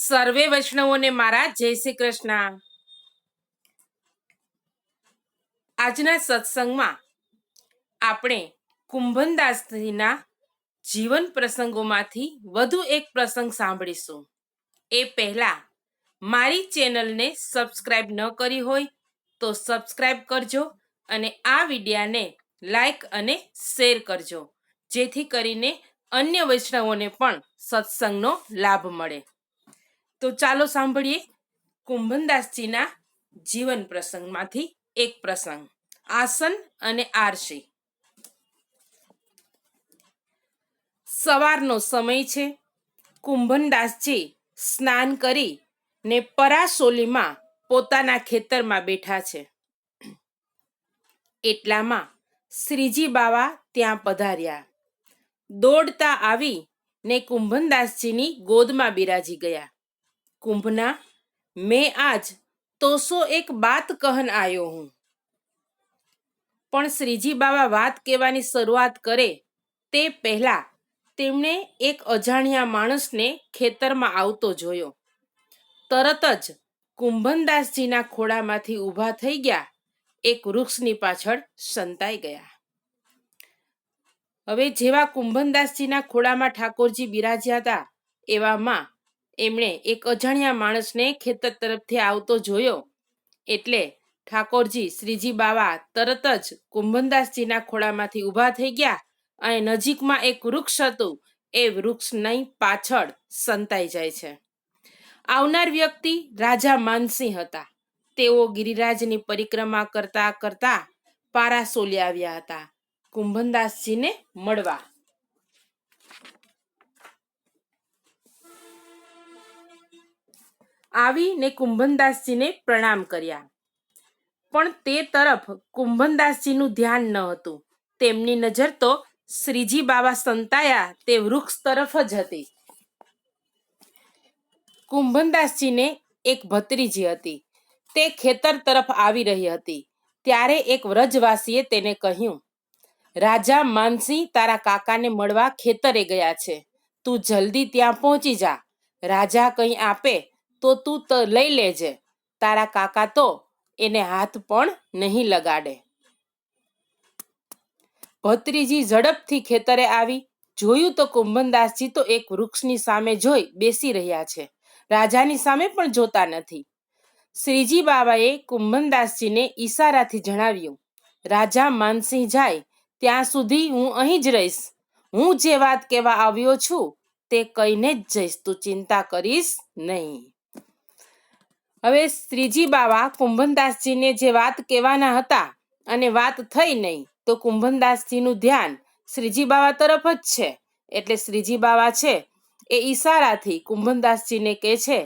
સર્વે વૈષ્ણવોને મારા જય શ્રી કૃષ્ણ. આજના સત્સંગમાં આપણે કુંભનદાસજીના જીવન પ્રસંગોમાંથી વધુ એક પ્રસંગ સાંભળીશું. એ પહેલા મારી ચેનલને સબસ્ક્રાઇબ ન કરી હોય તો સબસ્ક્રાઇબ કરજો અને આ વિડીયાને લાઈક અને શેર કરજો, જેથી કરીને અન્ય વૈષ્ણવોને પણ સત્સંગનો લાભ મળે. તો ચાલો સાંભળીએ કુંભનદાસજીના જીવન પ્રસંગમાંથી એક પ્રસંગ, આસન અને આરસી. સવારનો સમય છે. કુંભનદાસજી સ્નાન કરી ને પરાસોલીમાં પોતાના ખેતરમાં બેઠા છે. એટલામાં શ્રીજી બાવા ત્યાં પધાર્યા. દોડતા આવી ને કુંભનદાસજીની ગોદમાં બિરાજી ગયા. कुंभना मैं आज तो सो एक बात कहन आयो हूं. पण श्रीजी बाबा વાત કહેવાની શરૂઆત કરે તે પહેલા તેમણે એક અજાણ્યા માણસને ખેતરમાં આવતો જોયો. તરત જ કુંભનદાસજીના ખોળામાંથી ઊભા થઈ ગયા, એક વૃક્ષની પાછળ સંતાઈ ગયા. હવે જેવા કુંભનદાસજીના ખોળામાં ઠાકોરજી બિરાજ્યા હતા, એવામાં એમણે એક અજાણ્યા માણસને ખેતર તરફથી આવતો જોયો. એટલે ઠાકોરજી શ્રીજી બાવા તરત જ કુંભનદાસજીના ખોળામાંથી ઊભા થઈ ગયા અને નજીકમાં એક વૃક્ષ હતું, એ વૃક્ષની પાછળ સંતાઈ જાય છે. આવનાર વ્યક્તિ રાજા માનસિંહ હતા. તેઓ ગિરિરાજની પરિક્રમા કરતા કરતા પારાસોલી આવ્યા હતા કુંભનદાસજીને મળવા. આવીને કુંભનદાસજીને પ્રણામ કર્યા, પણ તે તરફ કુંભનદાસજીનું ધ્યાન ન હતું. તેમની નજર તો શ્રીજી બાવા સંતાયા તે વૃક્ષ તરફ જ હતી. કુંભનદાસજીને એક ભત્રીજી હતી, તે ખેતર તરફ આવી રહી હતી. ત્યારે એક વ્રજવાસીએ તેને કહ્યું, રાજા માનસિંહ તારા કાકાને મળવા ખેતરે ગયા છે, તું જલ્દી ત્યાં પહોંચી જા. રાજા કંઈ આપે તો તું લઈ લેજે, તારા કાકા તો એને હાથ પણ નહીં લગાડે. ભત્રીજી ઝડપથી ખેતરે આવી. જોયું તો કુંભનદાસજી તો એક વૃક્ષની સામે જોઈ બેસી રહ્યા છે, રાજાની સામે પણ જોતા નથી. શ્રીજી બાબાએ કુંભનદાસજીને ઈશારાથી જણાવ્યું, રાજા માનસિંહ જાય ત્યાં સુધી હું અહીં જ રહીશ. હું જે વાત કહેવા આવ્યો છું તે કહીને જ જઈશ, તું ચિંતા કરીશ નહીં. હવે શ્રીજી બાવા કુંભનદાસજીને જે વાત કહેવાના હતા અને વાત થઈ નહીં, તો કુંભનદાસજીનું ધ્યાન શ્રીજી બાવા તરફ જ છે. એટલે શ્રીજી બાવા છે એ ઈશારાથી કુંભનદાસજીને કહે છે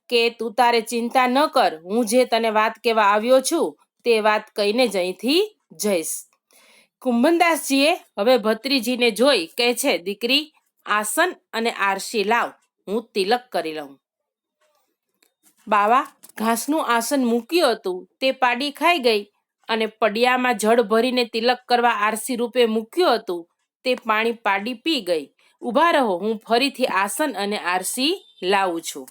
કે તું તારે ચિંતા ન કર, હું જે તને વાત કહેવા આવ્યો છું તે વાત કહીને જ અહીંથી જઈશ. કુંભનદાસજીએ હવે ભત્રીજીને જોઈ કહે છે, દીકરી આસન અને આરસી લાવ, હું તિલક કરી લઉં. બાવા ઘાસનું આસન મૂક્યું હતું તે પાડી ખાઈ ગઈ અને પડિયામાં જળ ભરીને તિલક કરવા આરસી રૂપે મૂક્યું હતું તે પાણી પાડી પી ગઈ. ઊભા રહો, હું ફરીથી આસન અને આરસી લાવું છું.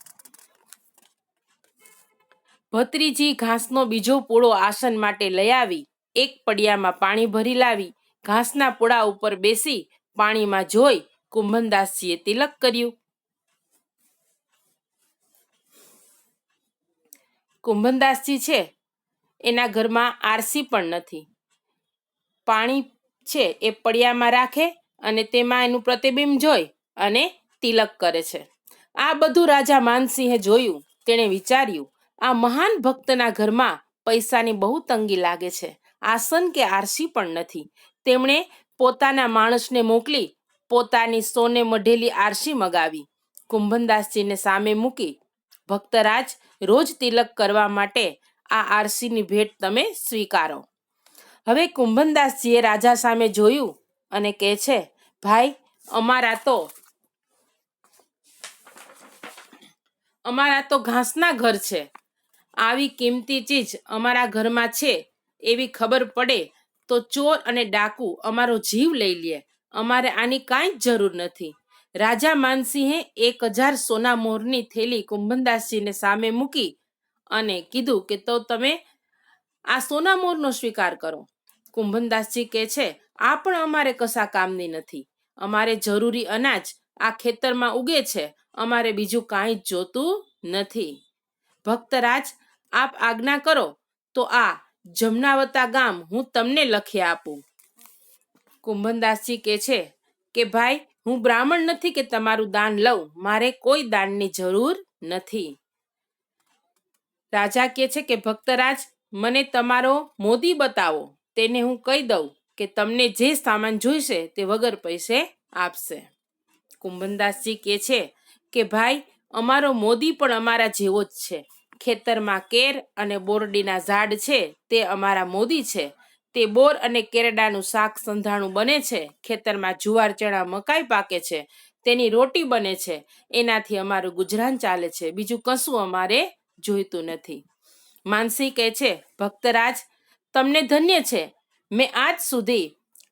ભત્રીજી ઘાસનો બીજો પૂળો આસન માટે લઈ આવી. એક પડિયામાં પાણી ભરી લાવી ઘાસના પૂળા ઉપર બેસી પાણીમાં જોઈ કુંભનદાસજીએ તિલક કર્યું. કુંભનદાસજી છે એના ઘરમાં આરસી પણ નથી. પાણી છે એ પડિયામાં રાખે અને તેમાં એનું પ્રતિબિંબ જોઈ અને તિલક કરે છે. આ બધું રાજા માનસિંહે જોયું. તેણે વિચાર્યું, આ મહાન ભક્તના ઘરમાં પૈસાની બહુ તંગી લાગે છે, આસન કે આરસી પણ નથી. તેમણે પોતાના માણસને મોકલી પોતાની સોને મઢેલી આરસી મગાવી, કુંભનદાસજીને સામે મૂકી, ભક્તરાજ રોજ તિલક કરવા માટે આ આરસીની ભેટ તમે સ્વીકારો. હવે કુંભનદાસજીએ રાજા સામે જોયું અને કહે છે, ભાઈ અમારા તો ઘાસના ઘર છે. આવી કિંમતી ચીજ અમારા ઘરમાં છે એવી ખબર પડે તો ચોર અને ડાકુ અમારો જીવ લઈ લે. અમારે આની કાંઈ જ જરૂર નથી. રાજા માનસિંહે 1000 સોના મોહરની થેલી કુંભનદાસજીને સામે મૂકી અને કીધું કે તો તમે આ સોના મોહરનો સ્વીકાર કરો. કુંભનદાસજી કહે છે, આ પણ અમારે કશા કામની નથી. અમારે જરૂરી અનાજ આ ખેતરમાં ઉગે છે. અમારે બીજું કાંઈ જ જોતું નથી. ભક્તરાજ, આપ આજ્ઞા કરો તો આ જમનાવતા ગામ હું તમને લખી આપું. કુંભનદાસજી કહે છે કે ભાઈ, હું બ્રાહ્મણ નથી કે તમારું દાન લઉં. મારે કોઈ દાનની જરૂર નથી. રાજા કહે છે કે ભક્તરાજ, મને તમારો મોદી બતાવો. તેને હું કહી દઉં કે તમને જે સામાન જોઈશે તે વગર પૈસે આપશે. કુંભનદાસજી કહે છે કે ભાઈ, અમારો મોદી પણ અમારા જેવો જ છે. ખેતરમાં કેર અને બોરડીના ઝાડ છે તે અમારા મોદી છે. તે બોર અને કેરડાનું શાક સંધાણું બને છે. ખેતરમાં જુવાર ચણા મકાઈ પાકે છે. તેની રોટી બને છે. એનાથી અમારું ગુજરાન ચાલે છે. બીજું કશું અમારે જોઈતું નથી. માનસી કહે છે, ભક્તરાજ, તમને ધન્ય છે. મેં આજ સુધી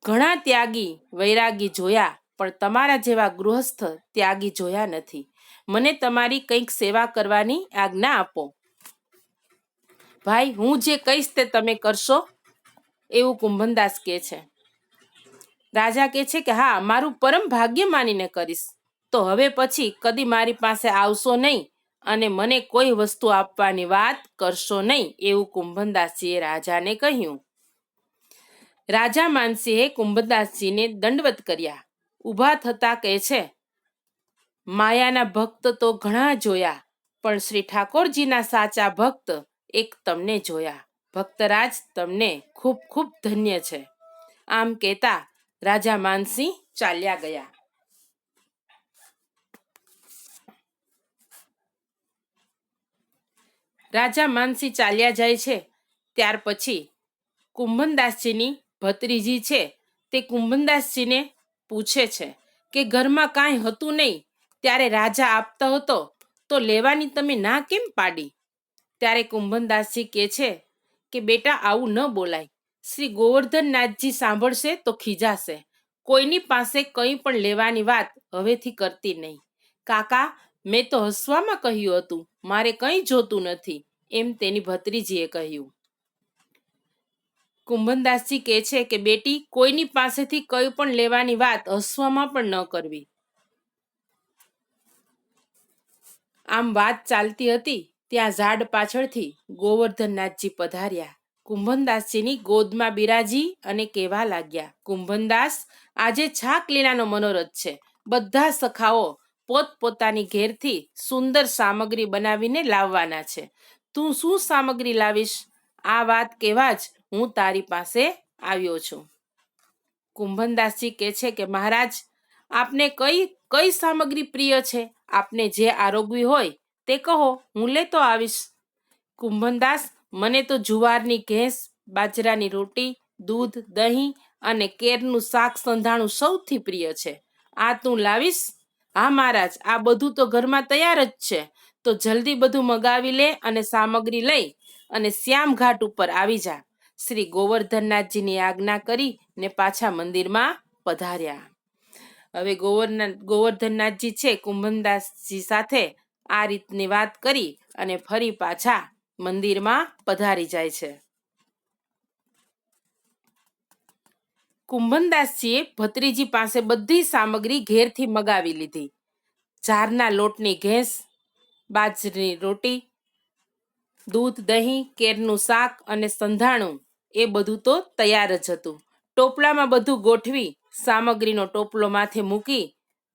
ઘણા ત્યાગી વૈરાગી જોયા, પણ તમારા જેવા ગૃહસ્થ ત્યાગી જોયા નથી. મને તમારી કંઈક સેવા કરવાની આજ્ઞા આપો. ભાઈ, હું જે કહીશ તે તમે કરશો? એવું કુંભનદાસ કહે છે. રાજા કહે છે કે હા, મારું પરમ ભાગ્ય માનીને કરીશ. તો હવે પછી કદી મારી પાસે આવશો નહીં અને મને કોઈ વસ્તુ આપવાની વાત કરશો નહીં. એવું કુંભનદાસજીએ રાજાને કહ્યું. રાજા માનસિંહે કુંભનદાસજીને દંડવત કર્યા. ઊભા થતા કહે છે, માયાના ભક્ત તો ઘણા જોયા, પણ શ્રી ઠાકોરજીના સાચા ભક્ત એક તમને જોયા. ભક્તરાજ, તમને ખૂબ ખૂબ ધન્ય છે. આમ કહેતા રાજા માનસિંહ ચાલ્યા ગયા. રાજા માનસિંહ ચાલ્યા જાય છે. ત્યાર પછી કુંભનદાસજીની ભત્રીજી છે તે કુંભનદાસજીને પૂછે છે કે ઘરમાં કાંઈ હતું નહીં ત્યારે રાજા આપતો હતો તો લેવાની તમે ના કેમ પાડી? ત્યારે કુંભનદાસજી કહે છે કે બેટા, આવું ન બોલાય. શ્રી ગોવર્ધનનાથજી સાંભળશે તો ખીજાશે. કોઈની પાસે કંઈ પણ લેવાની વાત હવેથી કરતી નહીં. કાકા, મેં તો હસવામાં કહ્યું હતું, મારે કંઈ જોતું નથી, એમ તેની ભત્રીજીએ કહ્યું. કુંભનદાસજી કહે છે કે બેટી, કોઈની પાસેથી કંઈ પણ લેવાની વાત હસવામાં પણ ન કરવી. આમ વાત ચાલતી હતી ત્યાં ઝાડ પાછળથી ગોવર્ધનનાથજી પધાર્યા. કુંભનદાસજીની ગોદમાં બિરાજી અને કહેવા લાગ્યા, કુંભનદાસ, આજે છાક લીલાનો મનોરથ છે. બધા સખાઓ પોતપોતાની ઘેરથી સુંદર સામગ્રી બનાવીને લાવવાના છે. તું શું સામગ્રી લાવીશ? આ વાત કહેવા જ હું તારી પાસે આવ્યો છું. કુંભનદાસજી કહે છે કે મહારાજ, આપને કઈ સામગ્રી પ્રિય છે? આપને જે આરોગવી હોય તે કહો, હું લેતો આવીશ. કુંભનદાસ, મને તો જુવારની ઘેંસ, બાજરાની રોટી, દૂધ, દહીં અને કેરનું શાક સંધાણું સૌથી પ્રિય છે. આ તું લાવીશ? હા મહારાજ, આ બધું તો ઘરમાં તૈયાર જ છે. તો જલ્દી બધું મગાવી લે અને સામગ્રી લઈ અને શ્યામ ઘાટ ઉપર આવી જા. શ્રી ગોવર્ધનનાથજીની આજ્ઞા કરી ને પાછા મંદિરમાં પધાર્યા. હવે ગોવર્ધનનાથજી છે કુંભનદાસજી સાથે આ રીતની વાત કરી અને ફરી પાછા મંદિરમાં પધારી જાય છે. કુંભનદાસજીએ ભત્રીજી પાસે બધી સામગ્રી ઘેરથી મગાવી લીધી. જારના લોટની ઘેંસ, બાજરીની રોટી, દૂધ, દહીં, કેરનું શાક અને સંધાણું એ બધું તો તૈયાર જ હતું. ટોપલામાં બધું ગોઠવી સામગ્રીનો ટોપલો માથે મૂકી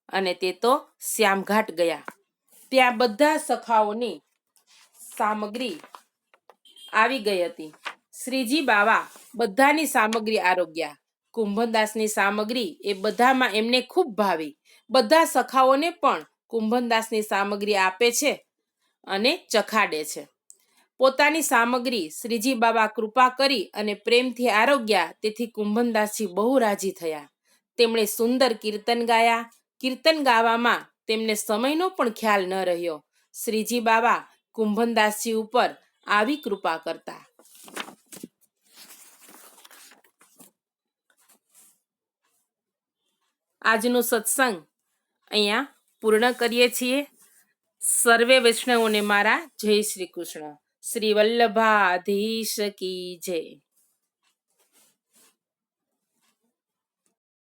અને તે તો શ્યામઘાટ ગયા. ત્યાં બધા સખાઓની સામગ્રી આવી ગઈ હતી. શ્રીજી બાવા બધાની સામગ્રી આરોગ્યા. કુંભનદાસની સામગ્રી એ બધામાં એમને ખૂબ ભાવી. બધા સખાઓને પણ કુંભનદાસની સામગ્રી આપે છે અને ચખાડે છે. પોતાની સામગ્રી શ્રીજી બાબા કૃપા કરી અને પ્રેમથી આરોગ્યા. તેથી કુંભનદાસજી બહુ રાજી થયા. તેમણે સુંદર કીર્તન ગાયા. કીર્તન ગાવામાં તેમને સમયનો પણ ખ્યાલ ન રહ્યો. શ્રીજી બાબા કુંભનદાસજી ઉપર આવી કૃપા કરતા. આજનો સત્સંગ અહીંયા પૂર્ણ કરીએ છીએ. સર્વે વૈષ્ણવોને મારા જય શ્રી કૃષ્ણ. શ્રી વલ્લભાધીશ કી જય.